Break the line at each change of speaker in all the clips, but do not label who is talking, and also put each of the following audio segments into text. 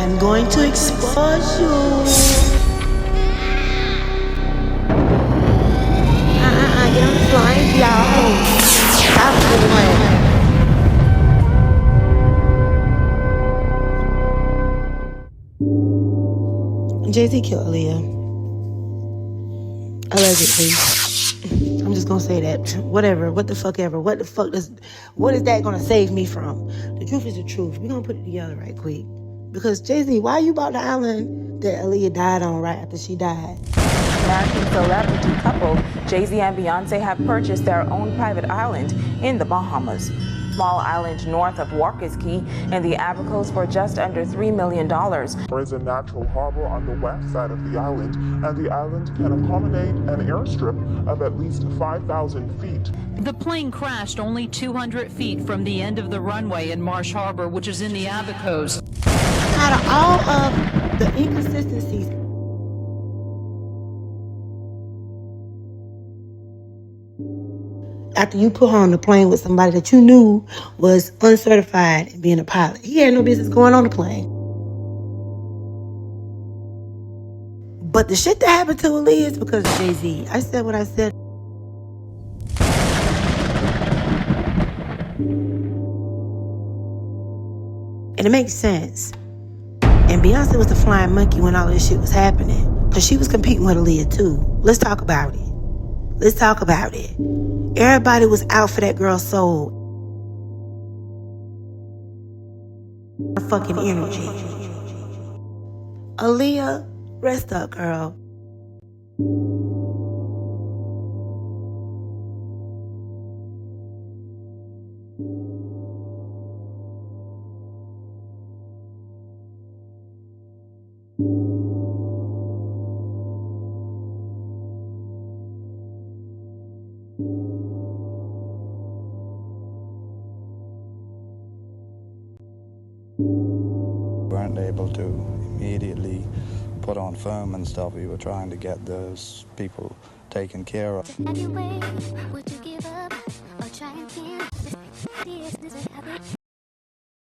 I'm going to expose you. Get on the flying, y'all. Stop playing. Jay-Z killed Aaliyah. Allegedly. I'm just gonna say that. Whatever. What the fuck ever. What is that gonna save me from? The truth is the truth. We're gonna put it together right quick. Because Jay-Z, why you bought the island that Aaliyah died on right after she died?
American celebrity couple Jayz and Beyoncé have purchased their own private island in the Bahamas. Small island north of Walker's Key in the Abacos for just under $3 million.
There is a natural harbor on the west side of the island, and the island can accommodate an airstrip of at least 5,000 feet.
The plane crashed only 200 feet from the end of the runway in Marsh Harbor, which is in the Abacos.
Out of all of the inconsistencies, after you put her on the plane with somebody that you knew was uncertified in being a pilot, he had no business going on the plane. But the shit that happened to Aaliyah is because of Jay-Z. I said what I said. And it makes sense. And Beyonce was the flying monkey when all this shit was happening. Because she was competing with Aaliyah too. Let's talk about it. Everybody was out for that girl's soul. Her fucking energy. Aaliyah, rest up, girl.
Weren't able to immediately put on film and stuff. We were trying to get those people taken care of.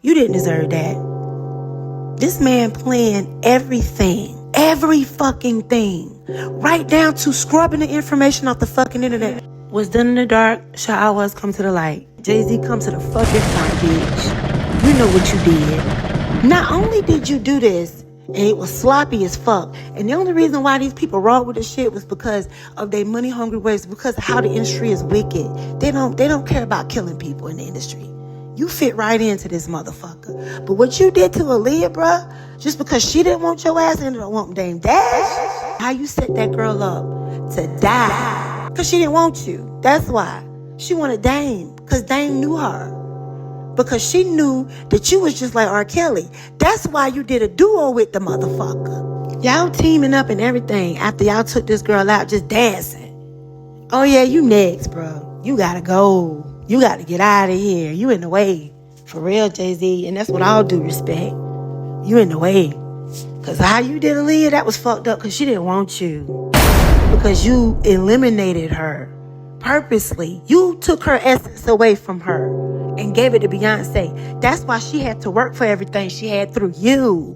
You didn't deserve that. This man planned everything. Every fucking thing. Right down to scrubbing the information off the fucking internet. What's done in the dark shall always come to the light. Jay-Z, come to the fucking front, bitch. You know what you did. Not only did you do this, and it was sloppy as fuck, and the only reason why these people rolled with this shit was because of their money-hungry ways, because of how the industry is wicked. They don't care about killing people in the industry. You fit right into this motherfucker. But what you did to Aaliyah, bruh, just because she didn't want your ass and ended up wanting Dame Dash, how you set that girl up to die. Because she didn't want you. That's why. She wanted Dame, because Dame knew her. Because she knew that you was just like R. Kelly. That's why you did a duo with the motherfucker. Y'all teaming up and everything after y'all took this girl out just dancing. Oh yeah, you next, bro. You gotta go. You gotta get out of here. You in the way. For real, Jay-Z. And that's what I'll do respect. You in the way. Because how you did Aaliyah, that was fucked up because she didn't want you. Because you eliminated her. Purposely. You took her essence away from her and gave it to Beyonce. That's why she had to work for everything she had through you.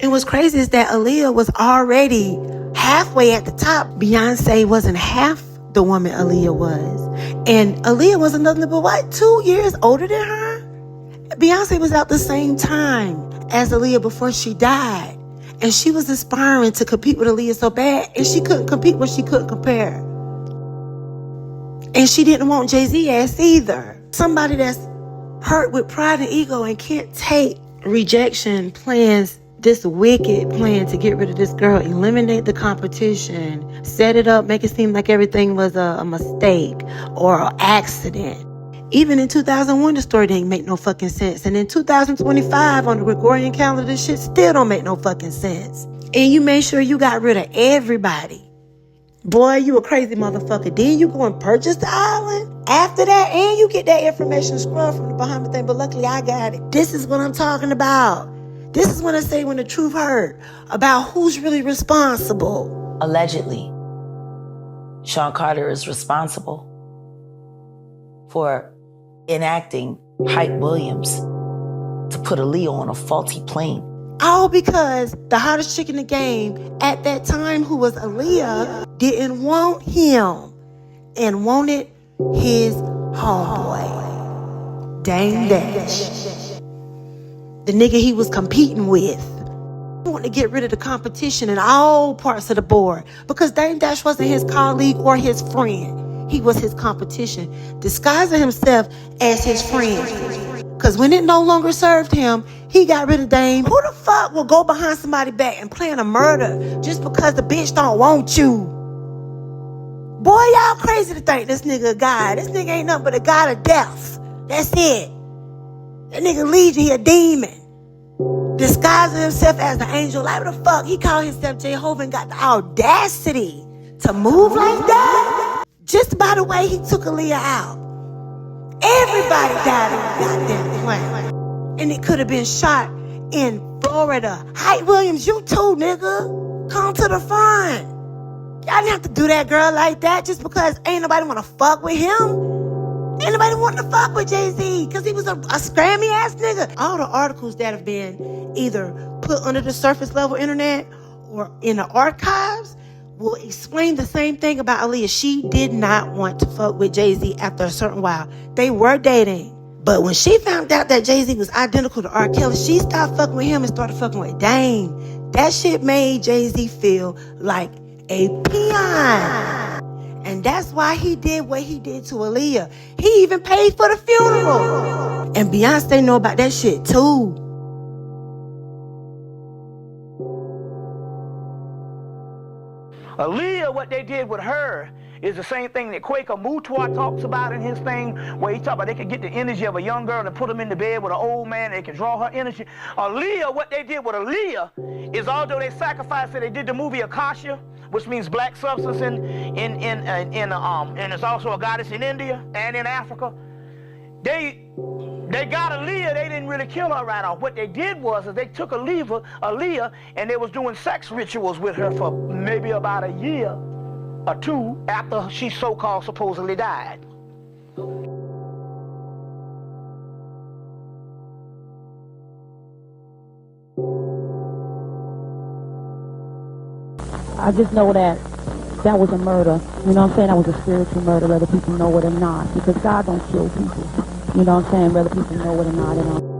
And what's crazy is that Aaliyah was already halfway at the top. Beyonce wasn't half the woman Aaliyah was. And Aaliyah was another, but what, 2 years older than her? Beyonce was out the same time as Aaliyah before she died. And she was aspiring to compete with Aaliyah so bad, and she couldn't compete when she couldn't compare. And she didn't want Jay-Z ass either. Somebody that's hurt with pride and ego and can't take rejection plans this wicked plan to get rid of this girl, eliminate the competition, set it up, make it seem like everything was a mistake or an accident. Even in 2001, the story didn't make no fucking sense. And in 2025, on the Gregorian calendar, this shit still don't make no fucking sense. And you made sure you got rid of everybody. Boy, you a crazy motherfucker. Then you go and purchase the island after that, and you get that information scrubbed from the Bahamas thing. But luckily, I got it. This is what I'm talking about. This is when I say when the truth hurt about who's really responsible.
Allegedly, Sean Carter is responsible for enacting Hype Williams to put Aaliyah on a faulty plane.
All because the hottest chick in the game at that time, who was Aaliyah, didn't want him and wanted his homeboy, Dame Dash. The nigga he was competing with. He wanted to get rid of the competition in all parts of the board because Dame Dash wasn't his colleague or his friend. He was his competition, disguising himself as his friend. Because when it no longer served him, he got rid of Dame. Who the fuck will go behind somebody's back and plan a murder just because the bitch don't want you? Boy, y'all crazy to think this nigga a god. This nigga ain't nothing but a god of death. That's it. That nigga Legion, he a demon. Disguising himself as the angel. Like, what the fuck? He called himself Jehovah and got the audacity to move like that? Just by the way he took Aaliyah out. Everybody died in the goddamn plane. And it could have been shot in Florida. Hype Williams, you too, nigga. Come to the front. Y'all didn't have to do that girl like that just because ain't nobody want to fuck with him. Ain't nobody wanting to fuck with Jay-Z because he was a scrammy ass nigga. All the articles that have been either put under the surface level internet or in the archives will explain the same thing about Aaliyah. She did not want to fuck with Jay-Z after a certain while. They were dating. But when she found out that Jay-Z was identical to R. Kelly, she stopped fucking with him and started fucking with Dame. That shit made Jay-Z feel like a peon. And that's why he did what he did to Aaliyah. He even paid for the funeral. And Beyonce know about that shit too.
Aaliyah, what they did with her is the same thing that Quaker Mutua talks about in his thing, where he talks about they can get the energy of a young girl and put them in the bed with an old man, they can draw her energy. Aaliyah, what they did with Aaliyah is, although they sacrificed her, they did the movie Akasha, which means black substance and it's also a goddess in India and in Africa. They got Aaliyah, they didn't really kill her right off. What they did was they took Aaliyah and they was doing sex rituals with her for maybe about a year or two after she so-called supposedly died.
I just know that was a murder. You know what I'm saying? That was a spiritual murder, whether people know it or not. Because God don't kill people. You know what I'm saying? Whether people know it or not.